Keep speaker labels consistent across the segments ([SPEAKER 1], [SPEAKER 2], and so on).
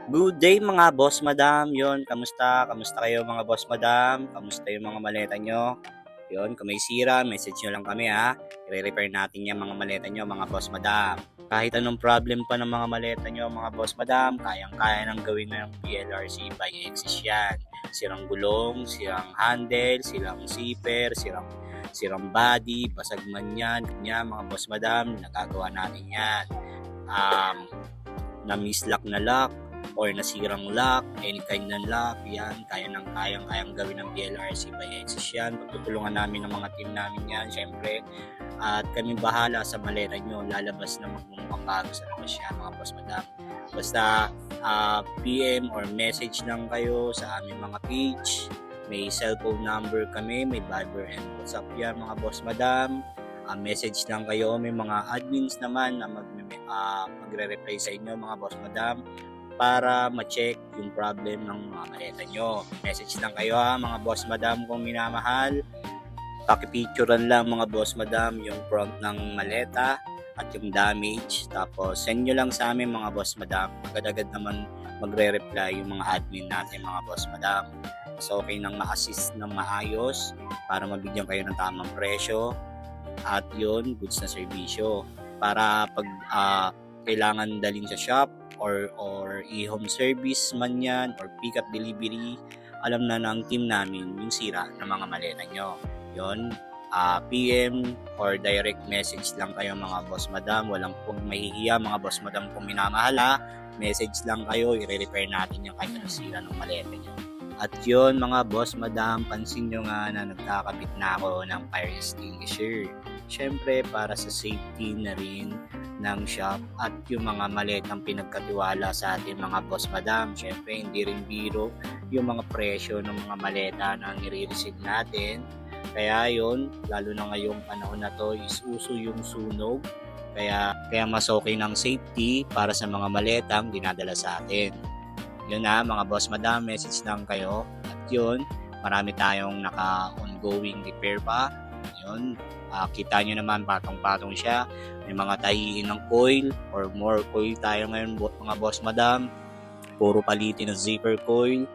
[SPEAKER 1] Good day mga boss madam, yon kamusta? Kamusta kayo mga boss madam? Kamusta yung mga maleta nyo? Yon, kung may sira, message nyo lang kami ha. I-repair natin yung mga maleta nyo mga boss madam. Kahit anong problem pa ng mga maleta nyo mga boss madam, kayang-kaya nang gawin ng PLRC by Axis yan. Sirang gulong, sirang handle, sirang zipper, sirang body, basag man yan, ganyan mga boss madam, nagagawa natin yan. Na mislock na lock or nasirang lock, any kind ng lock, yan, kayang gawin ng PLRC by Axis yan. Pagtutulungan namin ng mga team namin yan, syempre. At kami bahala sa maleta nyo, lalabas na magmumukhang bago sa labas yan, mga boss madam. Basta PM or message lang kayo sa aming mga page. May cellphone number kami, may Viber and WhatsApp yan, mga boss madam. Message lang kayo, may mga admins naman na magre-reply sa inyo mga boss madam para ma-check yung problem ng mga maleta nyo. Message lang kayo ha mga boss madam kung minamahal. Pakipicturean lang mga boss madam yung front ng maleta at yung damage. Tapos send nyo lang sa amin mga boss madam. Agad-agad naman magre-reply yung mga admin natin mga boss madam. So okay nang ma-assist ng maayos para mabigyan kayo ng tamang presyo. At yun, goods na serbisyo. Para pag kailangan dalhin sa shop or e-home service man yan or pick up delivery, alam na ng team namin yung sira ng mga maleta nyo. Yun, PM or direct message lang kayo mga boss madam. Walang pong mahihiya mga boss madam kung minamahala. Message lang kayo, i-repair natin yung kahit anong sira ng maleta nyo. At yun mga boss madam, pansin nyo nga na nagkakabit na ako ng fire extinguisher. Siyempre para sa safety na rin ng shop at yung mga maletang pinagkatiwala sa atin mga boss madam. Siyempre hindi rin biro yung mga presyo ng mga maleta na nire-receive natin. Kaya yun, lalo na ngayong panahon na to is uso yung sunog. Kaya mas okay ng safety para sa mga maletang dinadala sa atin. Yun na mga boss madam, message lang kayo. At yun, marami tayong naka-ongoing repair pa. Yun, kita nyo naman patong-patong siya. May mga tahiin ng coil or more coil tayo ngayon mga boss madam. Puro palitin ng zipper coil.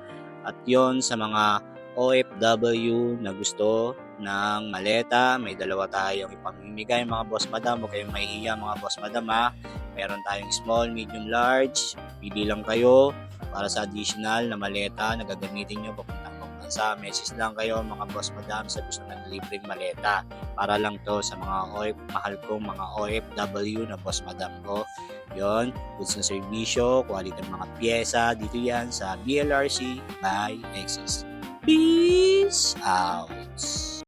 [SPEAKER 1] At yun, sa mga OFW na gusto ng maleta, may dalawa tayong ipamimigay mga boss madam. Huwag kayong mahihiya mga boss madam ha. Meron tayong small, medium, large. Pili lang kayo para sa additional na maleta na gagamitin nyo papuntang bansa. Message lang kayo mga boss madam sa gusto ng libreng maleta. Para lang to sa mga mahal kong mga OFW na boss madam ko. Yon, goods na serbisyo, quality ng mga pyesa. Dito yan sa BLRC by Axis. Peace out!